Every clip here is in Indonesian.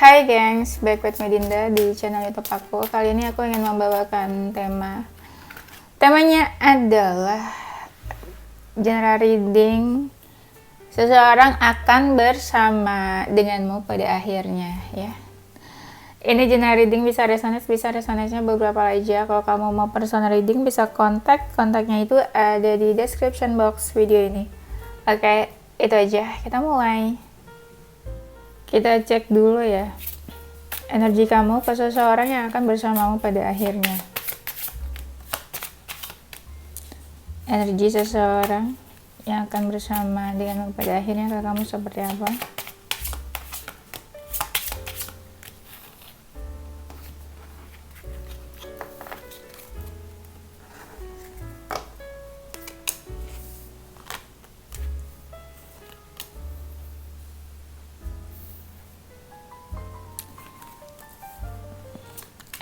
Hai gengs, back with Medinda di channel YouTube aku. Kali ini aku ingin membawakan temanya adalah general reading. Seseorang akan bersama denganmu pada akhirnya, ya. Ini general reading bisa resonance-nya beberapa aja. Kalau kamu mau personal reading bisa kontaknya itu ada di description box video ini. Oke, itu aja, kita mulai. Kita cek dulu ya energi kamu ke seseorang yang akan bersamamu pada akhirnya. Energi seseorang yang akan bersama denganmu pada akhirnya ke kamu seperti apa?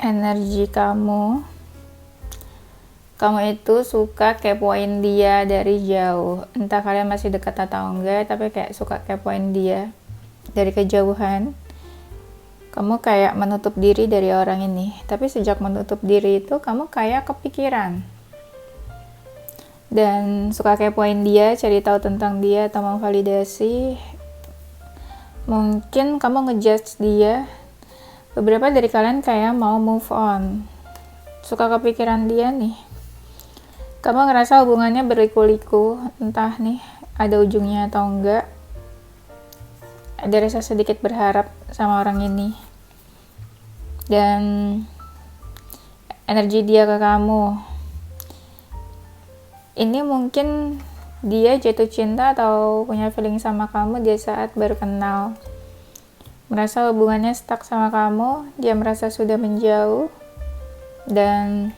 Energi kamu itu suka kepoin dia dari jauh, entah kalian masih dekat atau enggak, tapi kayak suka kepoin dia dari kejauhan. Kamu kayak menutup diri dari orang ini, tapi sejak menutup diri itu kamu kayak kepikiran dan suka kepoin dia, cari tahu tentang dia atau memvalidasi. Mungkin kamu ngejudge dia. Beberapa dari kalian kayak mau move on, suka kepikiran dia nih. Kamu ngerasa hubungannya berliku-liku, entah nih ada ujungnya atau enggak. Ada rasa sedikit berharap sama orang ini. Dan energi dia ke kamu, ini mungkin dia jatuh cinta atau punya feeling sama kamu di saat baru kenal. Merasa hubungannya stuck sama kamu, dia merasa sudah menjauh, dan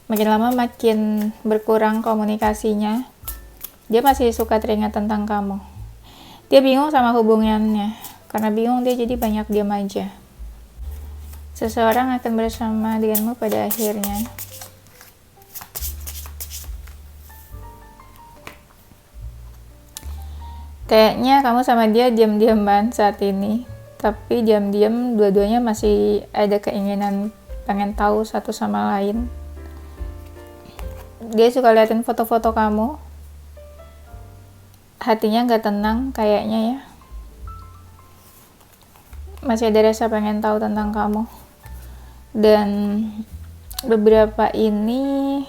makin lama makin berkurang komunikasinya. Dia masih suka teringat tentang kamu. Dia bingung sama hubungannya, karena bingung dia jadi banyak diam aja. Seseorang akan bersama denganmu pada akhirnya. Kayaknya kamu sama dia diam-diaman saat ini, tapi diam-diam dua-duanya masih ada keinginan pengen tahu satu sama lain. Dia suka liatin foto-foto kamu, hatinya gak tenang kayaknya ya. Masih ada rasa pengen tahu tentang kamu. Dan beberapa ini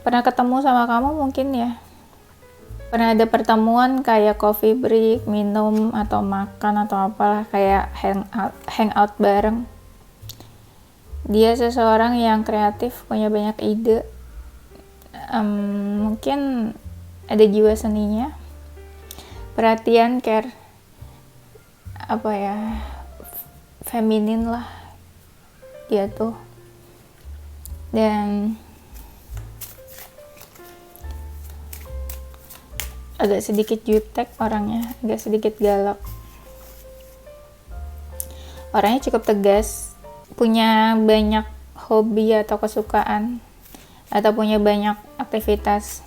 pernah ketemu sama kamu mungkin ya. Pernah ada pertemuan kayak coffee break, minum atau makan atau apalah, kayak hangout bareng. Dia seseorang yang kreatif, punya banyak ide. Mungkin ada jiwa seninya, perhatian, care, feminin lah dia tuh. Dan agak sedikit jutek orangnya, agak sedikit galak. Orangnya cukup tegas, punya banyak hobi atau kesukaan, atau punya banyak aktivitas.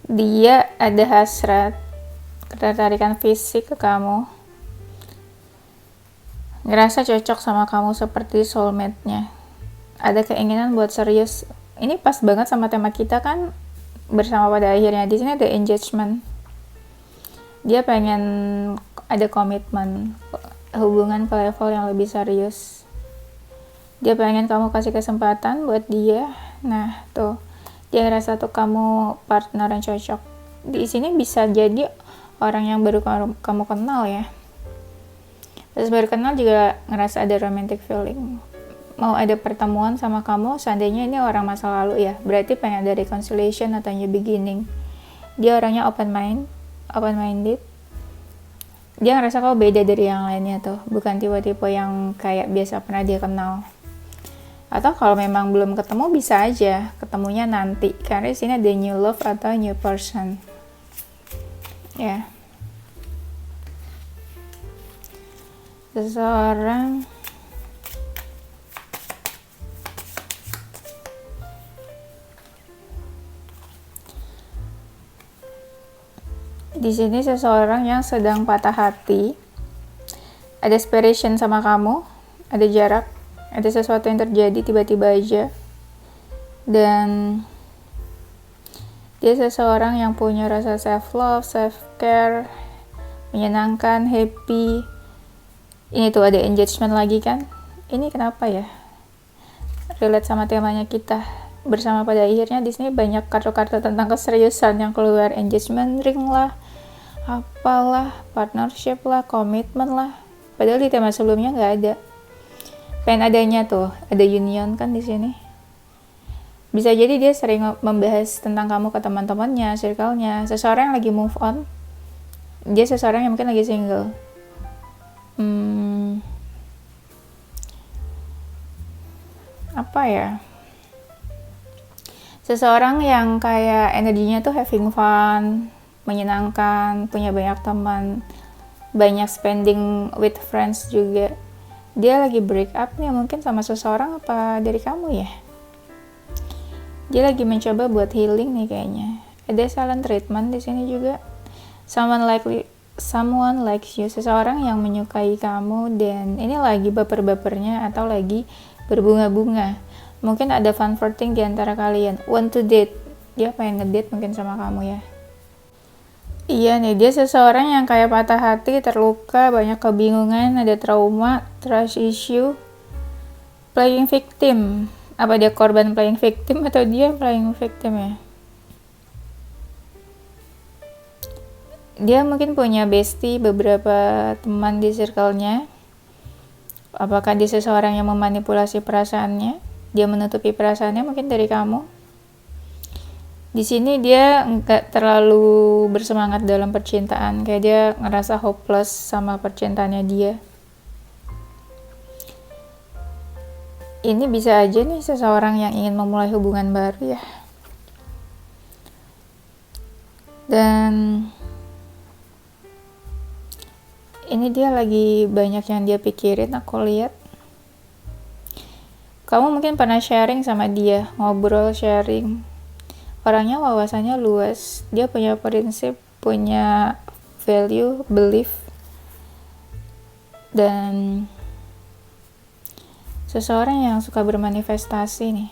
Dia ada hasrat, ketertarikan fisik ke kamu. Ngerasa cocok sama kamu seperti soulmate-nya. Ada keinginan buat serius. Ini pas banget sama tema kita kan, bersama pada akhirnya. Di sini ada engagement. Dia pengen ada komitmen, hubungan ke level yang lebih serius. Dia pengen kamu kasih kesempatan buat dia. Nah, tuh. Dia ngerasa tuh kamu partner yang cocok. Di sini bisa jadi orang yang baru kamu kenal ya. Terus baru kenal juga ngerasa ada romantic feeling, mau ada pertemuan sama kamu. Seandainya ini orang masa lalu ya, berarti pengen ada reconciliation atau new beginning. Dia orangnya open-minded. Dia ngerasa kamu beda dari yang lainnya tuh, bukan tipe-tipe yang kayak biasa pernah dia kenal. Atau kalau memang belum ketemu, bisa aja ketemunya nanti, karena di sini ada new love atau new person ya. Seseorang Di sini seseorang yang sedang patah hati, ada separation sama kamu, ada jarak, ada sesuatu yang terjadi tiba-tiba aja, dan dia seseorang yang punya rasa self-love, self-care, menyenangkan, happy. Ini tuh ada engagement lagi kan? Ini kenapa ya? Relate sama temanya kita bersama pada akhirnya. Di sini banyak kartu-kartu tentang keseriusan yang keluar, engagement ring lah, apalah, partnership lah, komitmen lah. Padahal di tema sebelumnya nggak ada. Pengen adanya tuh, ada union kan di sini. Bisa jadi dia sering membahas tentang kamu ke teman-temannya, circle-nya. Seseorang yang lagi move on, dia seseorang yang mungkin lagi single. Apa ya? Seseorang yang kayak energinya tuh having fun, menyenangkan, punya banyak teman, banyak spending with friends juga. Dia lagi break up nih mungkin sama seseorang, apa dari kamu ya? Dia lagi mencoba buat healing nih kayaknya. Ada silent treatment di sini juga. Someone likes you, seseorang yang menyukai kamu, dan ini lagi baper-bapernya atau lagi berbunga-bunga. Mungkin ada fun flirting di antara kalian. Want to date, dia pengen ngedate mungkin sama kamu ya. Iya nih, dia seseorang yang kayak patah hati, terluka, banyak kebingungan, ada trauma, trust issue, playing victim. Apa dia korban playing victim atau dia playing victim ya? Dia mungkin punya bestie, beberapa teman di circle-nya. Apakah dia seseorang yang memanipulasi perasaannya? Dia menutupi perasaannya mungkin dari kamu. Di sini dia nggak terlalu bersemangat dalam percintaan, kayak dia ngerasa hopeless sama percintaannya dia. Ini bisa aja nih seseorang yang ingin memulai hubungan baru ya. Dan ini dia lagi banyak yang dia pikirin, aku lihat. Kamu mungkin pernah sharing sama dia, ngobrol, sharing. Orangnya wawasannya luas, dia punya prinsip, punya value, belief, dan seseorang yang suka bermanifestasi nih.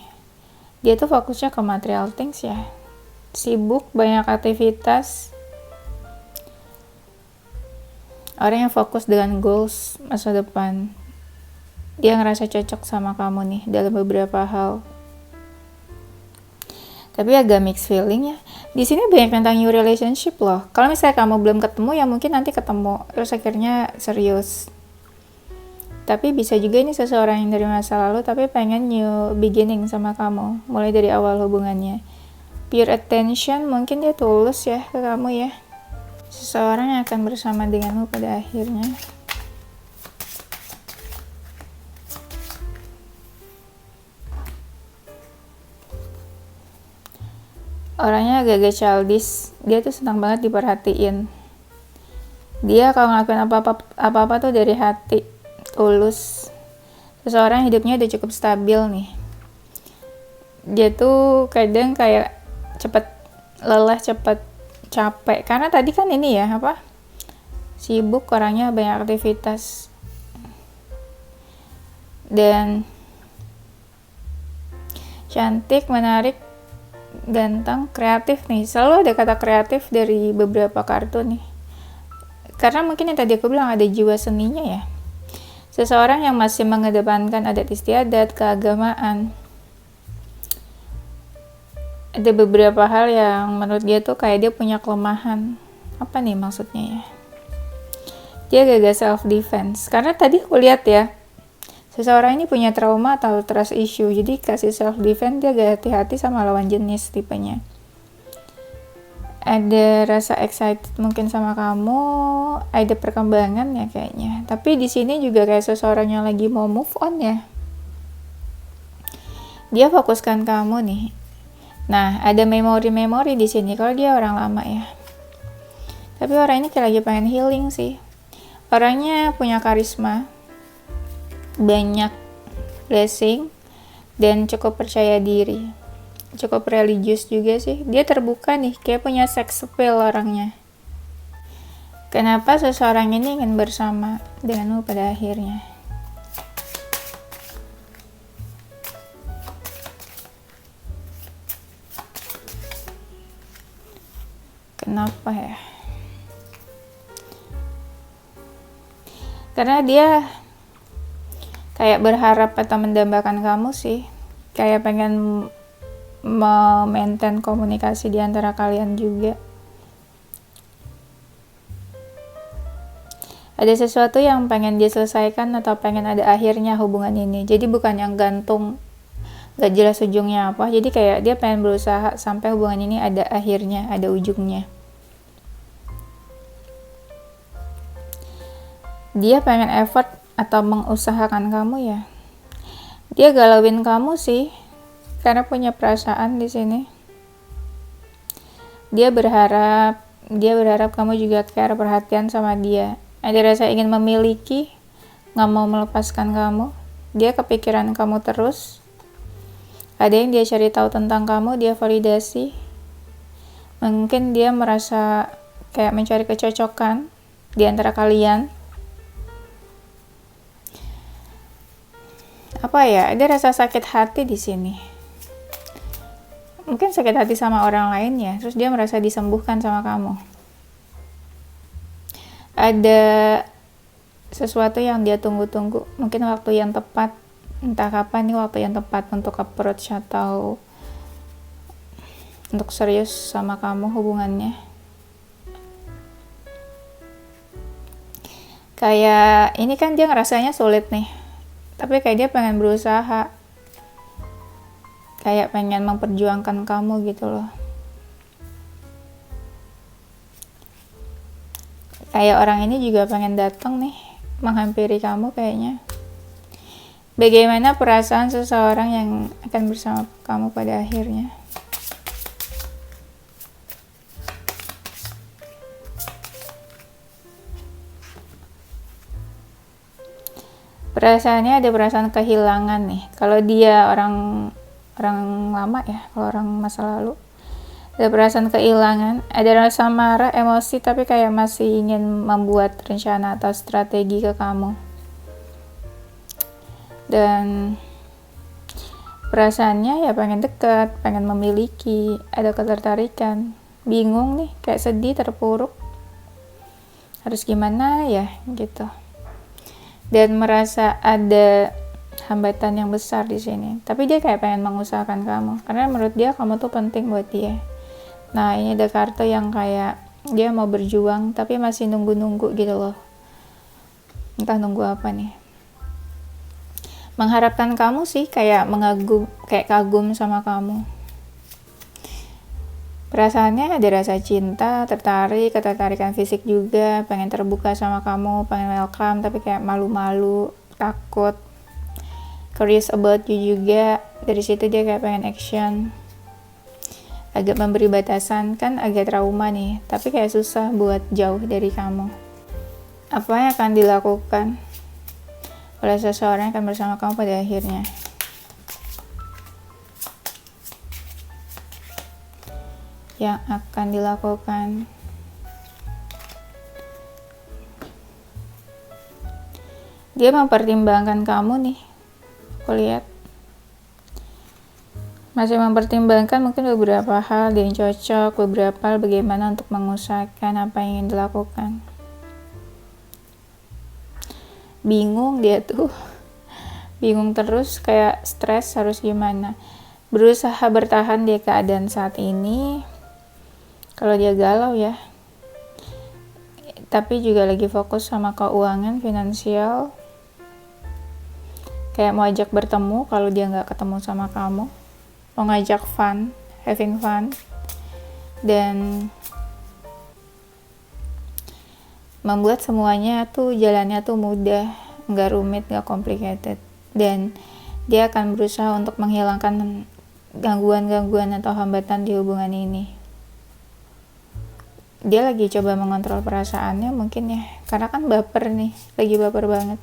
Dia tuh fokusnya ke material things ya. Sibuk, banyak aktivitas. Orang yang fokus dengan goals masa depan. Dia ngerasa cocok sama kamu nih dalam beberapa hal. Tapi agak mixed feeling ya. Di sini banyak tentang new relationship loh. Kalau misalnya kamu belum ketemu ya mungkin nanti ketemu terus akhirnya serius. Tapi bisa juga ini seseorang yang dari masa lalu tapi pengen new beginning sama kamu, mulai dari awal hubungannya. Pure attention, mungkin dia tulus ya ke kamu ya. Seseorang yang akan bersama denganmu pada akhirnya. Orangnya agak-agak childish, dia tuh senang banget diperhatiin. Dia kalau ngelakuin apa-apa tuh dari hati, tulus. Seseorang hidupnya udah cukup stabil nih. Dia tuh kadang kayak cepet lelah, cepet capek. Karena tadi kan ini ya, sibuk, orangnya banyak aktivitas. Dan cantik, menarik, ganteng, kreatif nih. Selalu ada kata kreatif dari beberapa kartu nih. Karena mungkin yang tadi aku bilang ada jiwa seninya ya. Seseorang yang masih mengedepankan adat istiadat, keagamaan. Ada beberapa hal yang menurut dia tuh kayak dia punya kelemahan. Apa nih maksudnya ya? Dia gagal self defense. Karena tadi aku lihat ya, seseorang ini punya trauma atau trust issue. Jadi kasih self defense dia agak hati-hati sama lawan jenis tipenya. Ada rasa excited mungkin sama kamu, ada perkembangan ya kayaknya. Tapi di sini juga kayak seseorang yang lagi mau move on ya. Dia fokuskan kamu nih. Nah, ada memori di sini kalau dia orang lama ya. Tapi orang ini kayak lagi pengen healing sih. Orangnya punya karisma, banyak blessing, dan cukup percaya diri. Cukup religius juga sih. Dia terbuka nih, kayak punya sex appeal orangnya. Kenapa seseorang ini ingin bersama denganmu pada akhirnya? Kenapa ya? Karena dia kayak berharap atau mendambakan kamu sih. Kayak pengen memaintain komunikasi di antara kalian juga. Ada sesuatu yang pengen dia selesaikan atau pengen ada akhirnya hubungan ini. Jadi bukan yang gantung, gak jelas ujungnya apa. Jadi kayak dia pengen berusaha sampai hubungan ini ada akhirnya, ada ujungnya. Dia pengen effort atau mengusahakan kamu ya. Dia galauin kamu sih, karena punya perasaan di sini. Dia berharap kamu juga care, perhatian sama dia. Ada rasa ingin memiliki, gak mau melepaskan kamu. Dia kepikiran kamu terus. Ada yang dia cari tahu tentang kamu, dia validasi. Mungkin dia merasa kayak mencari kecocokan di antara kalian. Apa ya? Ada rasa sakit hati di sini. Mungkin sakit hati sama orang lain ya, terus dia merasa disembuhkan sama kamu. Ada sesuatu yang dia tunggu-tunggu, mungkin waktu yang tepat, entah kapan nih waktu yang tepat untuk approach atau untuk serius sama kamu hubungannya. Kayak ini kan dia ngerasanya sulit nih, tapi kayak dia pengen berusaha, kayak pengen memperjuangkan kamu gitu loh. Kayak orang ini juga pengen datang nih, menghampiri kamu kayaknya. Bagaimana perasaan seseorang yang akan bersama kamu pada akhirnya? Perasaannya ada perasaan kehilangan nih. Kalau dia orang lama ya, kalau orang masa lalu. Ada perasaan kehilangan, ada rasa marah, emosi, tapi kayak masih ingin membuat rencana atau strategi ke kamu. Dan perasaannya ya pengen dekat, pengen memiliki, ada ketertarikan, bingung nih, kayak sedih, terpuruk. Harus gimana ya gitu. Dan merasa ada hambatan yang besar di sini. Tapi dia kayak pengen mengusahakan kamu, karena menurut dia kamu tuh penting buat dia. Nah, ini ada kartu yang kayak dia mau berjuang tapi masih nunggu-nunggu gitu loh. Entah nunggu apa nih. Mengharapkan kamu sih, kayak kagum sama kamu. Perasaannya ada rasa cinta, tertarik, ketertarikan fisik juga, pengen terbuka sama kamu, pengen welcome, tapi kayak malu-malu, takut. Curious about you juga. Dari situ dia kayak pengen action. Agak memberi batasan, kan agak trauma nih, tapi kayak susah buat jauh dari kamu. Apa yang akan dilakukan oleh seseorang yang akan bersama kamu pada akhirnya? Yang akan dilakukan, dia mempertimbangkan kamu nih, aku lihat. Masih mempertimbangkan mungkin beberapa hal yang cocok, beberapa hal bagaimana untuk mengusahakan apa yang ingin dilakukan. Bingung dia tuh, bingung terus, kayak stres harus gimana. Berusaha bertahan di keadaan saat ini, kalau dia galau ya. Tapi juga lagi fokus sama keuangan, finansial. Kayak mau ajak bertemu kalau dia nggak ketemu sama kamu. Mau ngajak fun, having fun, dan membuat semuanya tuh jalannya tuh mudah, nggak rumit, nggak complicated. Dan dia akan berusaha untuk menghilangkan gangguan-gangguan atau hambatan di hubungan ini. Dia lagi coba mengontrol perasaannya mungkin ya, karena kan baper nih, lagi baper banget.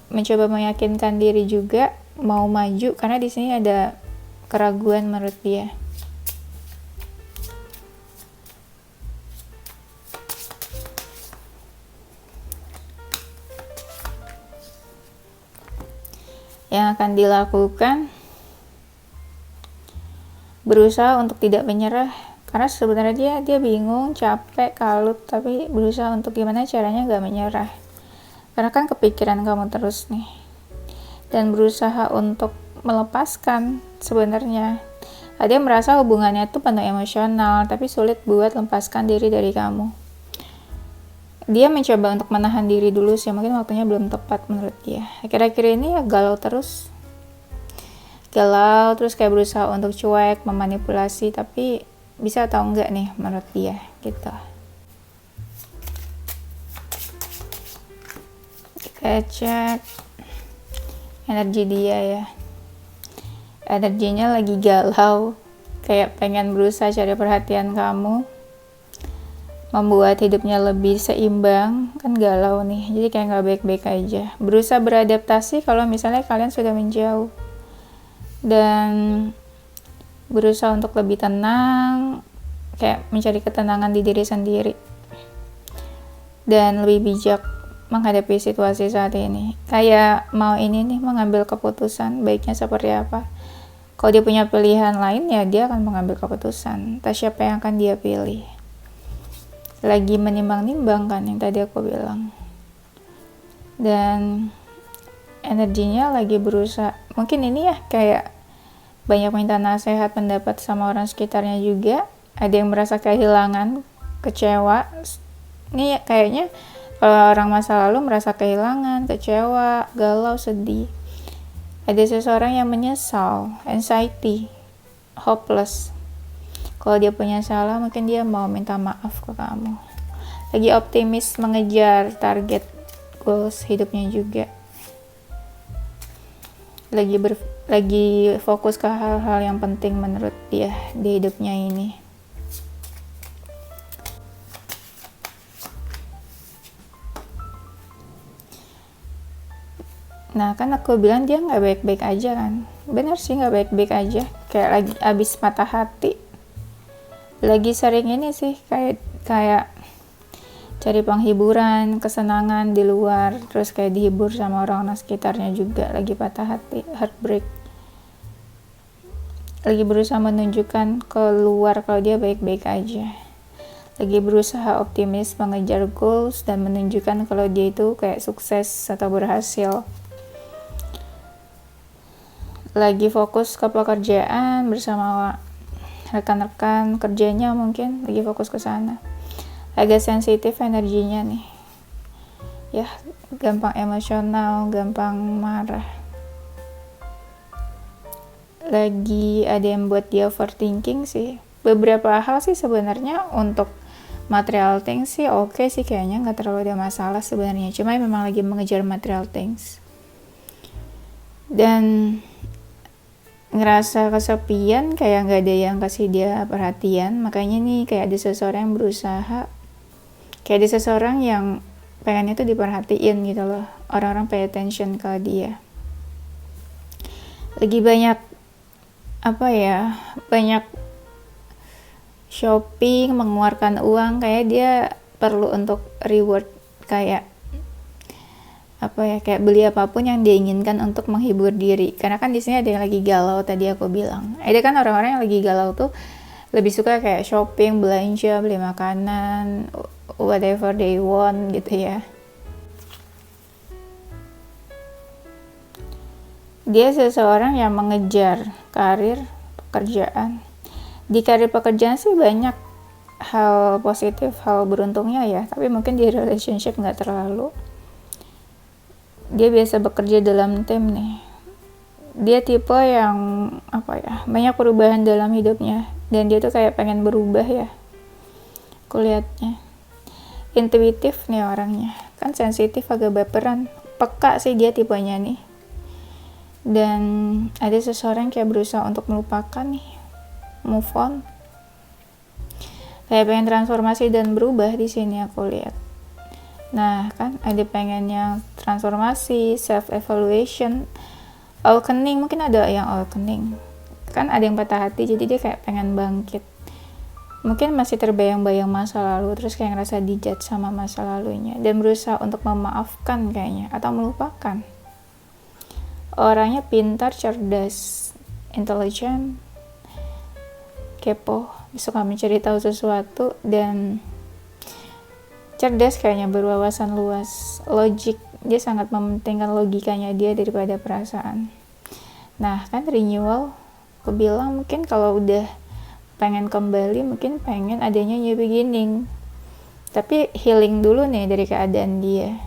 Mencoba meyakinkan diri juga, mau maju, karena di sini ada keraguan menurut dia. yang akan dilakukan berusaha untuk tidak menyerah, karena sebenarnya dia bingung, capek, kalut, tapi berusaha untuk gimana caranya gak menyerah, karena kan kepikiran kamu terus nih, dan berusaha untuk melepaskan. Sebenarnya ada yang merasa hubungannya tuh penuh emosional, tapi sulit buat lepaskan diri dari kamu. Dia mencoba untuk menahan diri dulu sih, mungkin waktunya belum tepat menurut dia. Akhir-akhir ini ya galau terus kayak berusaha untuk cuek, memanipulasi, tapi bisa atau enggak nih menurut dia gitu. Kita cek energi dia ya. Energinya lagi galau, kayak pengen berusaha cari perhatian kamu, membuat hidupnya lebih seimbang, kan galau nih, jadi kayak gak baik-baik aja. Berusaha beradaptasi kalau misalnya kalian sudah menjauh, dan berusaha untuk lebih tenang, kayak mencari ketenangan di diri sendiri, dan lebih bijak menghadapi situasi saat ini. Kayak mau ini nih, mengambil keputusan, baiknya seperti apa. Kalau dia punya pilihan lain, ya dia akan mengambil keputusan, entah siapa yang akan dia pilih. Lagi menimbang-nimbang kan yang tadi aku bilang, dan energinya lagi berusaha, mungkin ini ya kayak banyak minta nasihat, pendapat sama orang sekitarnya juga. Ada yang merasa kehilangan, kecewa. Ini kayaknya kalau orang masa lalu merasa kehilangan, kecewa, galau, sedih. Ada seseorang yang menyesal, anxiety, hopeless. Kalau dia punya salah, mungkin dia mau minta maaf ke kamu. Lagi optimis mengejar target goals hidupnya juga. Lagi fokus ke hal-hal yang penting menurut dia di hidupnya ini. Nah, kan aku bilang dia nggak baik-baik aja kan. Bener sih, nggak baik-baik aja. Kayak lagi abis patah hati. Lagi sering ini sih kayak cari penghiburan, kesenangan di luar, terus kayak dihibur sama orang-orang sekitarnya juga. Lagi patah hati, heartbreak. Lagi berusaha menunjukkan keluar kalau dia baik-baik aja. Lagi berusaha optimis mengejar goals dan menunjukkan kalau dia itu kayak sukses atau berhasil. Lagi fokus ke pekerjaan bersama rekan-rekan kerjanya, mungkin lagi fokus ke sana. Agak sensitif energinya nih ya, gampang emosional, gampang marah. Lagi ada yang buat dia overthinking sih. Beberapa hal sih sebenarnya untuk material things sih oke sih, kayaknya nggak terlalu ada masalah sebenarnya, cuma memang lagi mengejar material things dan ngerasa kesepian, kayak nggak ada yang kasih dia perhatian. Makanya nih kayak ada seseorang yang berusaha, kayak ada seseorang yang pengen itu diperhatiin gitu loh, orang-orang pay attention ke dia. Lagi banyak banyak shopping, mengeluarkan uang, kayak dia perlu untuk reward, kayak kayak beli apapun yang dia inginkan untuk menghibur diri. Karena kan di sini ada yang lagi galau, tadi aku bilang. Ada kan orang-orang yang lagi galau tuh lebih suka kayak shopping, belanja, beli makanan, whatever they want gitu ya. Dia seseorang yang mengejar karir, pekerjaan. Di karir pekerjaan sih banyak hal positif, hal beruntungnya ya, tapi mungkin di relationship nggak terlalu. Dia biasa bekerja dalam tim nih. Dia tipe yang banyak perubahan dalam hidupnya, dan dia tuh kayak pengen berubah ya, aku lihatnya. Intuitif nih orangnya, kan sensitif, agak baperan, peka sih dia tipenya nih. Dan ada seseorang kayak berusaha untuk melupakan nih, move on, kayak pengen transformasi dan berubah di sini aku lihat. Nah kan ada pengen yang transformasi, self evaluation, awakening, mungkin ada yang awakening, kan ada yang patah hati jadi dia kayak pengen bangkit. Mungkin masih terbayang-bayang masa lalu, terus kayak ngerasa dijudge sama masa lalunya dan berusaha untuk memaafkan kayaknya, atau melupakan. Orangnya pintar, cerdas, intelijen, kepo, suka mencari tahu sesuatu, dan cerdas kayaknya, berwawasan luas, logik. Dia sangat mementingkan logikanya dia daripada perasaan. Nah kan renewal, aku bilang mungkin kalau udah pengen kembali, mungkin pengen adanya new beginning, tapi healing dulu nih dari keadaan dia.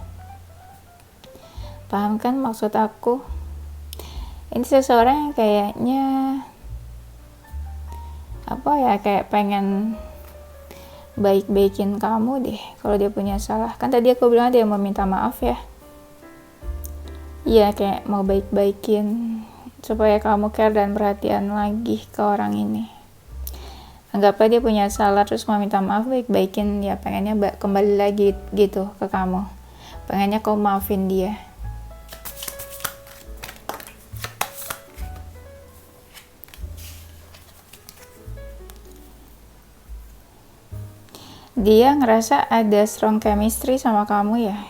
Paham kan maksud aku? Ini seseorang yang kayaknya kayak pengen baik-baikin kamu deh kalau dia punya salah. Kan tadi aku bilang dia mau minta maaf ya. Iya, kayak mau baik-baikin supaya kamu care dan perhatian lagi ke orang ini. Anggaplah dia punya salah terus mau minta maaf, baik-baikin ya, pengennya kembali lagi gitu ke kamu. Pengennya kamu maafin dia. Dia ngerasa ada strong chemistry sama kamu ya,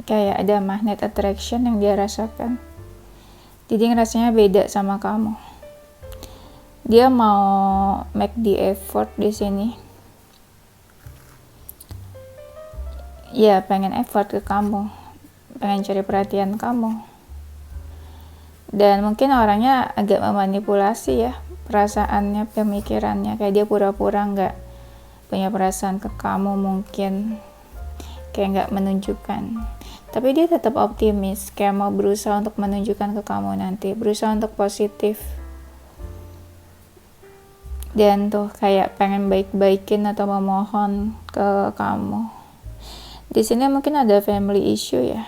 kayak ada magnet attraction yang dia rasakan. Jadi ngerasanya beda sama kamu. Dia mau make the effort di sini. Ya, pengen effort ke kamu, pengen cari perhatian kamu. Dan mungkin orangnya agak memanipulasi ya perasaannya, pemikirannya, kayak dia pura-pura nggak punya perasaan ke kamu, mungkin kayak nggak menunjukkan, tapi dia tetap optimis, kayak mau berusaha untuk menunjukkan ke kamu nanti, berusaha untuk positif, dan tuh kayak pengen baik-baikin atau memohon ke kamu. Di sini mungkin ada family issue ya,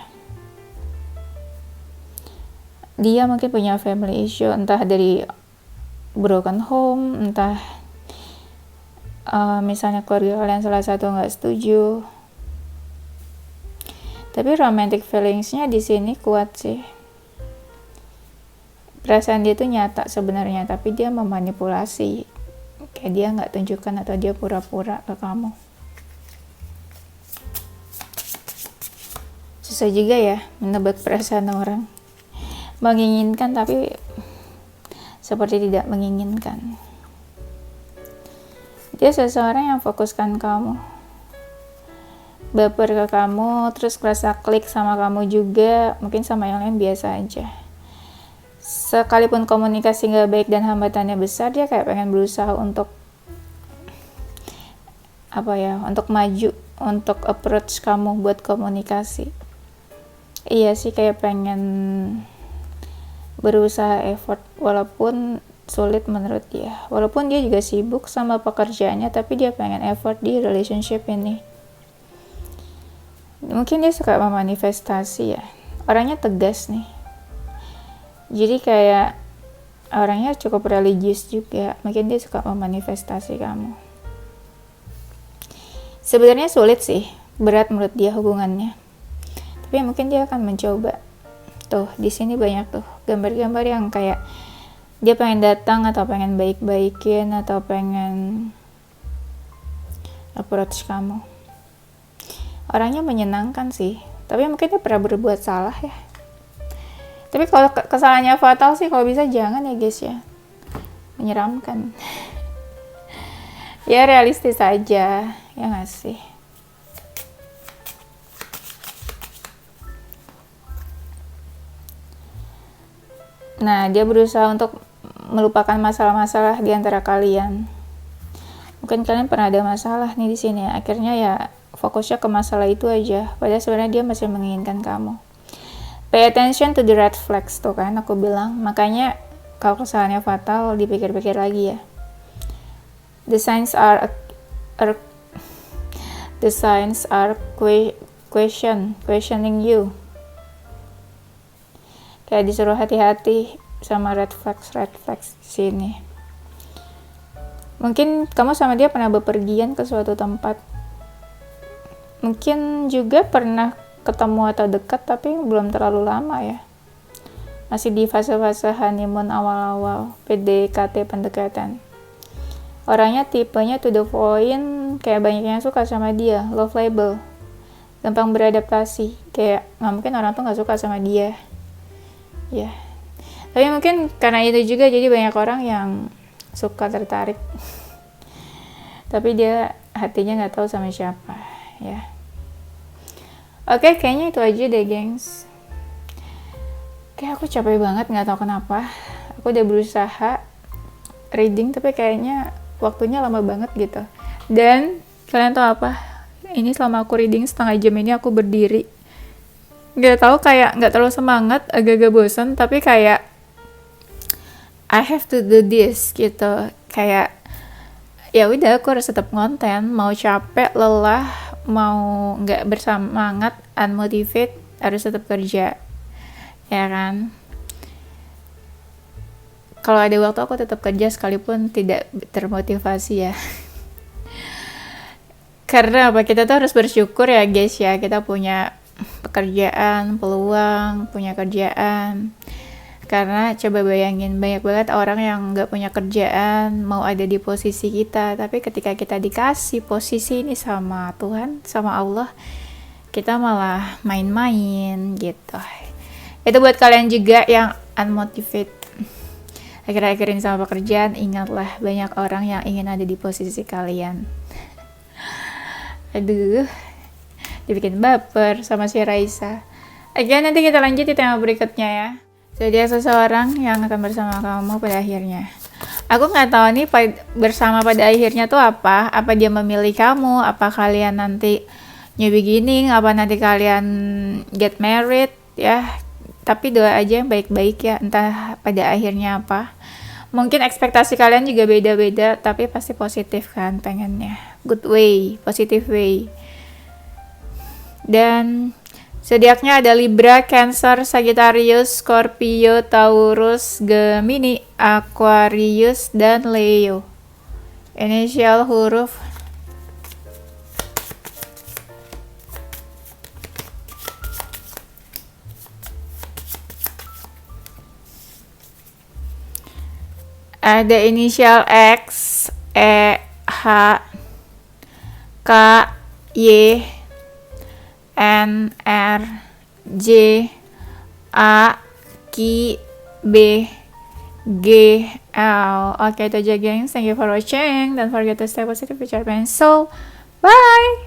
dia mungkin punya family issue, entah dari broken home, entah misalnya keluarga kalian salah satu nggak setuju. Tapi romantic feelingsnya di sini kuat sih. Perasaan dia tuh nyata sebenarnya, tapi dia memanipulasi. Kayak dia nggak tunjukkan atau dia pura-pura ke kamu. Susah juga ya menebak perasaan orang. Menginginkan tapi seperti tidak menginginkan. Dia seseorang yang fokuskan kamu, baper ke kamu, terus kerasa klik sama kamu juga, mungkin sama yang lain biasa aja. Sekalipun komunikasi gak baik dan hambatannya besar, dia kayak pengen berusaha untuk untuk maju, untuk approach kamu buat komunikasi. Iya sih, kayak pengen berusaha effort walaupun sulit menurut dia. Walaupun dia juga sibuk sama pekerjaannya, tapi dia pengen effort di relationship ini. Mungkin dia suka memanifestasi ya. Orangnya tegas nih. Jadi kayak orangnya cukup religius juga. Mungkin dia suka memanifestasi kamu. Sebenarnya sulit sih, berat menurut dia hubungannya. Tapi mungkin dia akan mencoba. Tuh, di sini banyak tuh gambar-gambar yang kayak dia pengen datang atau pengen baik-baikin atau pengen approach kamu. Orangnya menyenangkan sih, tapi mungkin dia pernah berbuat salah ya. Tapi kalau kesalahannya fatal sih, kalau bisa jangan ya guys ya. Menyeramkan. Ya realistis aja, ya nggak sih? Nah, dia berusaha untuk melupakan masalah-masalah di antara kalian. Mungkin kalian pernah ada masalah nih di sini. Akhirnya ya fokusnya ke masalah itu aja. Padahal sebenarnya dia masih menginginkan kamu. Pay attention to the red flags tuh kan aku bilang. Makanya kalau kesalahannya fatal, dipikir-pikir lagi ya. The signs are questioning you. Kayak disuruh hati-hati sama red flags di sini. Mungkin kamu sama dia pernah bepergian ke suatu tempat. Mungkin juga pernah ketemu atau dekat, tapi belum terlalu lama ya. Masih di fase-fase honeymoon awal-awal, PDKT, pendekatan. Orangnya tipenya to the point, kayak banyak yang suka sama dia, love label. Gampang beradaptasi, kayak nggak mungkin orang tuh nggak suka sama dia. Ya, tapi mungkin karena itu juga jadi banyak orang yang suka tertarik tapi dia hatinya nggak tahu sama siapa ya. Oke, kayaknya itu aja deh gengs. Kayak aku capek banget, nggak tahu kenapa. Aku udah berusaha reading tapi kayaknya waktunya lama banget gitu. Dan kalian tahu apa, ini selama aku reading setengah jam ini aku berdiri, nggak tahu, kayak nggak terlalu semangat, agak-agak bosan, tapi kayak I have to do this gitu. Kayak ya udah, aku harus tetap konten, mau capek, lelah, mau nggak bersemangat, unmotivate, harus tetap kerja, ya kan. Kalau ada waktu aku tetap kerja sekalipun tidak termotivasi ya. Karena apa, kita tuh harus bersyukur ya guys ya, kita punya pekerjaan, peluang, punya kerjaan. Karena coba bayangin, banyak banget orang yang gak punya kerjaan, mau ada di posisi kita, tapi ketika kita dikasih posisi ini sama Tuhan, sama Allah, kita malah main-main gitu. Itu buat kalian juga yang unmotivated akhir-akhir ini sama pekerjaan, ingatlah banyak orang yang ingin ada di posisi kalian. Aduh, dibikin baper sama si Raisa. Oke, nanti kita lanjut di tema berikutnya ya. Jadi seseorang yang akan bersama kamu pada akhirnya. Aku nggak tahu nih bersama pada akhirnya tuh apa. Apa dia memilih kamu? Apa kalian nanti new beginning? Apa nanti kalian get married? Ya, tapi doa aja yang baik-baik ya. Entah pada akhirnya apa. Mungkin ekspektasi kalian juga beda-beda, tapi pasti positif kan pengennya. Good way, positive way. Dan zodiaknya ada Libra, Cancer, Sagittarius, Scorpio, Taurus, Gemini, Aquarius, dan Leo. Inisial huruf ada inisial X, E, H, K, Y, N, R, J, A, Q, B, G, L. Oke, itu aja gengs. Thank you for watching. Don't forget to stay positive with your pencil. Bye!